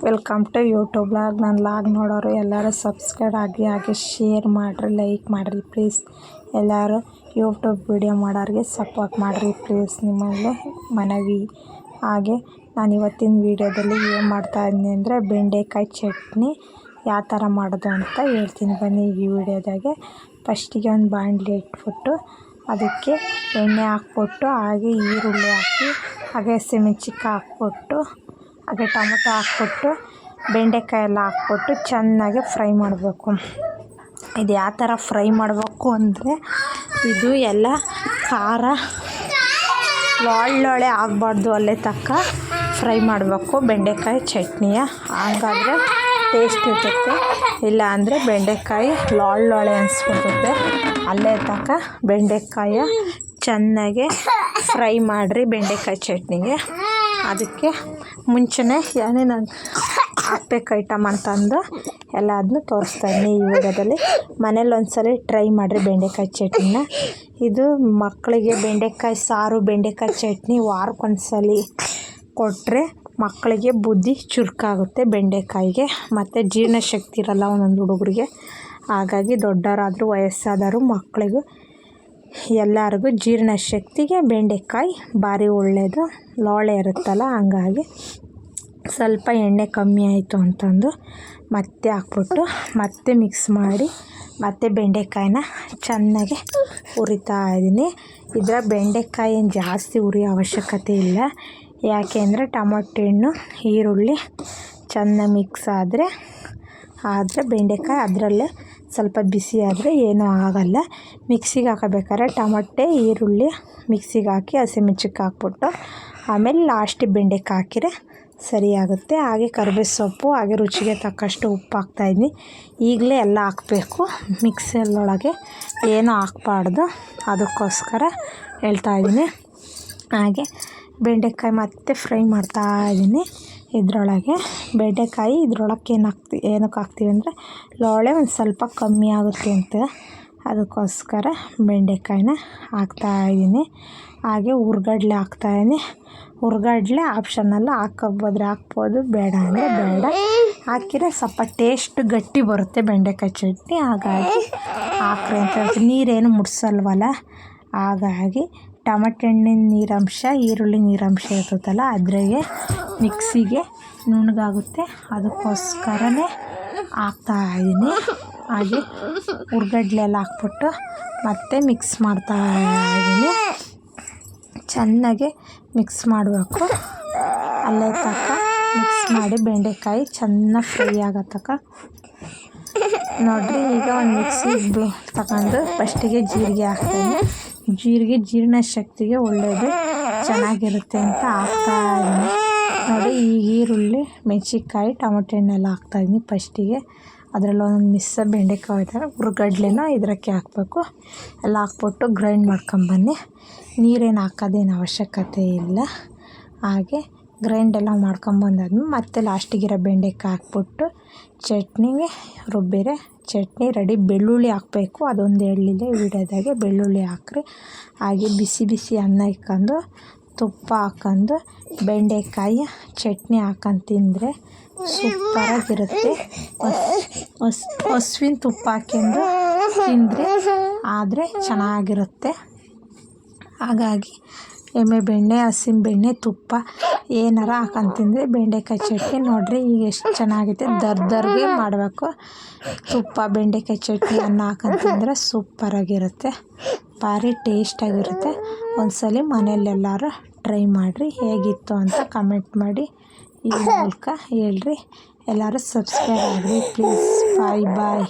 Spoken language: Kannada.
Welcome to YouTube vlog. ನನ್ನ ಲಾಗ್ ನೋಡೋರು ಎಲ್ಲರೂ ಸಬ್ಸ್ಕ್ರೈಬ್ ಆಗಿ ಹಾಗೆ ಶೇರ್ ಮಾಡಿರಿ, ಲೈಕ್ ಮಾಡಿರಿ ಪ್ಲೀಸ್. ಎಲ್ಲರೂ ಯೂಟ್ಯೂಬ್ ವಿಡಿಯೋ ಮಾಡೋರಿಗೆ ಸಪೋರ್ಟ್ ಮಾಡಿರಿ ಪ್ಲೀಸ್, ನಿಮ್ಮಲ್ಲಿ ಮನವಿ. ಹಾಗೆ ನಾನು ಇವತ್ತಿನ ವೀಡಿಯೋದಲ್ಲಿ ಏನು ಮಾಡ್ತಾಯಿದ್ದೀನಿ ಅಂದರೆ ಬೆಂಡೆಕಾಯಿ ಚಟ್ನಿ ಯಾವ ಥರ ಮಾಡೋದು ಅಂತ ಹೇಳ್ತೀನಿ ಬನ್ನಿ ಈ ವಿಡಿಯೋದಾಗೆ. ಫಸ್ಟಿಗೆ ಒಂದು ಬಾಣಲಿ ಇಟ್ಬಿಟ್ಟು ಅದಕ್ಕೆ ಎಣ್ಣೆ ಹಾಕ್ಬಿಟ್ಟು ಹಾಗೆ ಈರುಳ್ಳಿ ಹಾಕಿ ಹಾಗೆ ಹಸಿಮೆಣ್ಸಿನ್ಕಾಯಿ ಹಾಕ್ಬಿಟ್ಟು ಹಾಗೆ ಟೊಮೊಟೊ ಹಾಕ್ಬಿಟ್ಟು ಬೆಂಡೆಕಾಯಿ ಎಲ್ಲ ಹಾಕ್ಬಿಟ್ಟು ಚೆನ್ನಾಗಿ ಫ್ರೈ ಮಾಡಬೇಕು. ಇದು ಯಾವ ಥರ ಫ್ರೈ ಮಾಡಬೇಕು ಅಂದರೆ ಇದು ಎಲ್ಲ ಖಾರ ಒಳ್ಳೊಳ್ಳೆ ಆಗಬಾರ್ದು, ಅಲ್ಲೇ ತಕ್ಕ ಫ್ರೈ ಮಾಡಬೇಕು ಬೆಂಡೆಕಾಯಿ ಚಟ್ನಿಯ. ಹಾಗಾದರೆ ಟೇಸ್ಟ್ ಇರ್ತೈತೆ, ಇಲ್ಲ ಅಂದರೆ ಬೆಂಡೆಕಾಯಿ ಒಳ್ಳೊಳ್ಳೆ ಅನಿಸ್ಬಿಡ್ತೈತೆ. ಅಲ್ಲೇ ತಕ್ಕ ಬೆಂಡೆಕಾಯ ಚೆನ್ನಾಗಿ ಫ್ರೈ ಮಾಡಿರಿ ಬೆಂಡೆಕಾಯಿ ಚಟ್ನಿಗೆ. ಅದಕ್ಕೆ ಮುಂಚೆನೇ ಏನೇನು ಹಾಕ್ಬೇಕು ಐಟಮ್ ಅಂತಂದು ಎಲ್ಲ ಅದನ್ನು ತೋರಿಸ್ತಾಯಿದ್ದೀನಿ ಈ ವಿಡಿಯೋದಲ್ಲಿ. ಮನೇಲಿ ಒಂದ್ಸಲ ಟ್ರೈ ಮಾಡಿರಿ ಬೆಂಡೆಕಾಯಿ ಚಟ್ನಿನ. ಇದು ಮಕ್ಕಳಿಗೆ ಬೆಂಡೆಕಾಯಿ ಸಾರು, ಬೆಂಡೆಕಾಯಿ ಚಟ್ನಿ ವಾರಕ್ಕೊಂದ್ಸಲ ಕೊಟ್ಟರೆ ಮಕ್ಕಳಿಗೆ ಬುದ್ಧಿ ಚುರುಕಾಗುತ್ತೆ ಬೆಂಡೆಕಾಯಿಗೆ, ಮತ್ತು ಜೀರ್ಣಶಕ್ತಿ ಇರಲ್ಲ ಒಂದೊಂದು ಹುಡುಗರಿಗೆ. ಹಾಗಾಗಿ ದೊಡ್ಡವರಾದರೂ ವಯಸ್ಸಾದರೂ ಮಕ್ಕಳಿಗೂ ಎಲ್ಲರಿಗೂ ಜೀರ್ಣಶಕ್ತಿಗೆ ಬೆಂಡೆಕಾಯಿ ಭಾರಿ ಒಳ್ಳೆಯದು. ಲೋಳೆ ಇರುತ್ತಲ್ಲ, ಹಂಗಾಗಿ ಸ್ವಲ್ಪ ಎಣ್ಣೆ ಕಮ್ಮಿ ಆಯಿತು ಅಂತಂದು ಮತ್ತೆ ಹಾಕ್ಬಿಟ್ಟು ಮತ್ತೆ ಮಿಕ್ಸ್ ಮಾಡಿ ಮತ್ತೆ ಬೆಂಡೆಕಾಯಿನ ಚೆನ್ನಾಗಿ ಹುರಿತಾ ಇದ್ದೀನಿ. ಇದರ ಬೆಂಡೆಕಾಯಿ ಏನು ಜಾಸ್ತಿ ಹುರಿಯೋ ಅವಶ್ಯಕತೆ ಇಲ್ಲ, ಯಾಕೆ ಅಂದರೆ ಟೊಮೊಟೊ ಹಣ್ಣು ಈರುಳ್ಳಿ ಚೆನ್ನಾಗಿ ಮಿಕ್ಸ್ ಆದರೆ ಬೆಂಡೆಕಾಯಿ ಅದರಲ್ಲೇ ಸ್ವಲ್ಪ ಬಿಸಿ ಆದರೆ ಏನೂ ಆಗೋಲ್ಲ. ಮಿಕ್ಸಿಗೆ ಹಾಕಬೇಕಾದ್ರೆ ಟೊಮೊಟೊ ಈರುಳ್ಳಿ ಮಿಕ್ಸಿಗೆ ಹಾಕಿ ಹಸಿಮೆಣ್ಸಿನ್ಕಾಯಿ ಹಾಕ್ಬಿಟ್ಟು ಆಮೇಲೆ ಲಾಸ್ಟಿಗೆ ಬೆಂಡೆಕಾಯಿ ಹಾಕಿದ್ರೆ ಸರಿಯಾಗುತ್ತೆ. ಹಾಗೆ ಕರಿಬೇವು ಸೊಪ್ಪು ಹಾಗೆ ರುಚಿಗೆ ತಕ್ಕಷ್ಟು ಉಪ್ಪು ಹಾಕ್ತಾಯಿದ್ದೀನಿ. ಈಗಲೇ ಎಲ್ಲ ಹಾಕಬೇಕು ಮಿಕ್ಸಲ್ಲೊಳಗೆ, ಏನೂ ಹಾಕ್ಬಾರ್ದು, ಅದಕ್ಕೋಸ್ಕರ ಹೇಳ್ತಾಯಿದ್ದೀನಿ. ಹಾಗೆ ಬೆಂಡೆಕಾಯಿ ಮತ್ತೆ ಫ್ರೈ ಮಾಡ್ತಾಯಿದ್ದೀನಿ. ಇದರೊಳಗೆ ಬೆಂಡೆಕಾಯಿ ಇದ್ರೊಳಗೆ ಏನಕ್ಕೆ ಹಾಕ್ತೀವಿ ಅಂದರೆ ಲೋಳೆ ಒಂದು ಸ್ವಲ್ಪ ಕಮ್ಮಿ ಆಗುತ್ತೆ ಅಂತ, ಅದಕ್ಕೋಸ್ಕರ ಬೆಂಡೆಕಾಯಿನ ಹಾಕ್ತಾಯಿದ್ದೀನಿ. ಹಾಗೆ ಹುರ್ಗಡ್ಲೆ ಹಾಕ್ತಾಯಿದ್ದೀನಿ. ಹುರ್ಗಡ್ಲೆ ಆಪ್ಷನಲ್ಲ, ಹಾಕೋಬೋದ್ರೆ ಹಾಕ್ಬೋದು, ಬೇಡ ಅಂದರೆ ಬೇಡ. ಹಾಕಿದ್ರೆ ಸ್ವಲ್ಪ ಟೇಸ್ಟ್ ಗಟ್ಟಿ ಬರುತ್ತೆ ಬೆಂಡೆಕಾಯಿ ಚಟ್ನಿ, ಹಾಗಾಗಿ ಹಾಕ್ರಿ ಅಂತ ಹೇಳ್ತೀನಿ. ನೀರೇನು ಮುಡ್ಸಲ್ವಲ್ಲ, ಹಾಗಾಗಿ ಟೊಮಟೊ ಹಣ್ಣಿನ ನೀರಂಶ ಈರುಳ್ಳಿ ನೀರಂಶ ಇರ್ತೈತಲ್ಲ, ಅದ್ರಾಗೆ ಮಿಕ್ಸಿಗೆ ನುಣ್ಣಗಾಗುತ್ತೆ, ಅದಕ್ಕೋಸ್ಕರನೇ ಹಾಕ್ತಾಯಿದ್ದೀನಿ. ಹಾಗೆ ಹುರ್ಗಡ್ಲೆಲ್ಲ ಹಾಕ್ಬಿಟ್ಟು ಮತ್ತೆ ಮಿಕ್ಸ್ ಮಾಡ್ತಾಯಿದ್ದೀನಿ. ಚೆನ್ನಾಗಿ ಮಿಕ್ಸ್ ಮಾಡಬೇಕು, ಅಲ್ಲೇ ತನಕ ಮಿಕ್ಸ್ ಮಾಡಿ ಬೆಂಡೆಕಾಯಿ ಚೆನ್ನಾಗಿ ಫ್ರೈ ಆಗೋ ತನಕ ನೋಡಿರಿ. ಈಗ ಒಂದು ಮಿಕ್ಸಿ ತಗೊಂಡು ಫಸ್ಟಿಗೆ ಜೀರಿಗೆ ಹಾಕ್ತಾಯಿದ್ದೀನಿ. ಜೀರಿಗೆ ಜೀರ್ಣಶಕ್ತಿಗೆ ಒಳ್ಳೆಯದು, ಚೆನ್ನಾಗಿರುತ್ತೆ ಅಂತ ಹಾಕ್ತಾಯಿದ್ದೀನಿ. ನೋಡಿ, ಈ ಈರುಳ್ಳಿ ಮೆಣಸಿನ್ಕಾಯಿ ಟೊಮೊಟೊ ಹಣ್ಣೆಲ್ಲ ಹಾಕ್ತಾಯಿದ್ದೀನಿ ಫಸ್ಟಿಗೆ. ಅದರಲ್ಲಿ ಒಂದೊಂದು ಮಿಸ್ ಬೆಂಡೆಕಾಯಿ ಹೋಯ್ತಾರೆ, ಹುರ್ಗಡ್ಲೆನ ಇದಕ್ಕೆ ಹಾಕಬೇಕು. ಎಲ್ಲ ಹಾಕ್ಬಿಟ್ಟು ಗ್ರೈಂಡ್ ಮಾಡ್ಕೊಂಬನ್ನಿ. ನೀರೇನು ಹಾಕೋದೇನು ಅವಶ್ಯಕತೆ ಇಲ್ಲ. ಹಾಗೆ ಗ್ರೈಂಡ್ ಎಲ್ಲ ಮಾಡ್ಕೊಂಬಂದಾದ್ಮೇಲೆ ಮತ್ತೆ ಲಾಸ್ಟಿಗಿರೋ ಬೆಂಡೆಕಾಯಿ ಹಾಕ್ಬಿಟ್ಟು ಚಟ್ನಿಗೆ ರುಬ್ಬಿರೆ ಚಟ್ನಿ ರೆಡಿ. ಬೆಳ್ಳುಳ್ಳಿ ಹಾಕಬೇಕು, ಅದೊಂದು ಹೇಳಲಿಲ್ಲ ವಿಡಿಯೋದಾಗೆ, ಬೆಳ್ಳುಳ್ಳಿ ಹಾಕ್ರಿ. ಹಾಗೆ ಬಿಸಿ ಬಿಸಿ ಅನ್ನ ಇಕ್ಕೊಂಡು ತುಪ್ಪ ಹಾಕ್ಕೊಂಡು ಬೆಂಡೆಕಾಯಿ ಚಟ್ನಿ ಹಾಕೊಂಡು ತಿಂದರೆ ಸೂಪರಾಗಿರುತ್ತೆ. ಹಸುವಿನ ತುಪ್ಪ ಹಾಕ್ಕೊಂಡು ತಿಂದರೆ ಆದರೆ ಚೆನ್ನಾಗಿರುತ್ತೆ. ಹಾಗಾಗಿ ಎಮ್ಮೆ ಬೆಣ್ಣೆ, ಹಸಿನ ಬೆಣ್ಣೆ, ತುಪ್ಪ ಏನಾರ ಹಾಕೊಂಡು ತಿಂದರೆ ಬೆಂಡೆಕಾಯಿ ಚಟ್ನಿ ನೋಡಿರಿ ಈಗ ಎಷ್ಟು ಚೆನ್ನಾಗಿದೆ. ದರ್ದರ್ಗೆ ಮಾಡಬೇಕು. ತುಪ್ಪ ಬೆಂಡೆಕಾಯಿ ಚಟ್ನಿ ಅನ್ನ ಹಾಕೊಂಡು ತಿಂದರೆ ಸೂಪರಾಗಿರುತ್ತೆ, ಭಾರಿ ಟೇಸ್ಟಾಗಿರುತ್ತೆ. ಒಂದ್ಸಲ ಮನೆಯಲ್ಲೆಲ್ಲರೂ ಟ್ರೈ ಮಾಡಿರಿ, ಹೇಗಿತ್ತು ಅಂತ ಕಮೆಂಟ್ ಮಾಡಿ ಈ ಮೂಲಕ ಹೇಳ್ರಿ. ಎಲ್ಲರೂ ಸಬ್ಸ್ಕ್ರೈಬ್ ಆಗಿರಿ ಪ್ಲೀಸ್. ಬಾಯ್ ಬಾಯ್.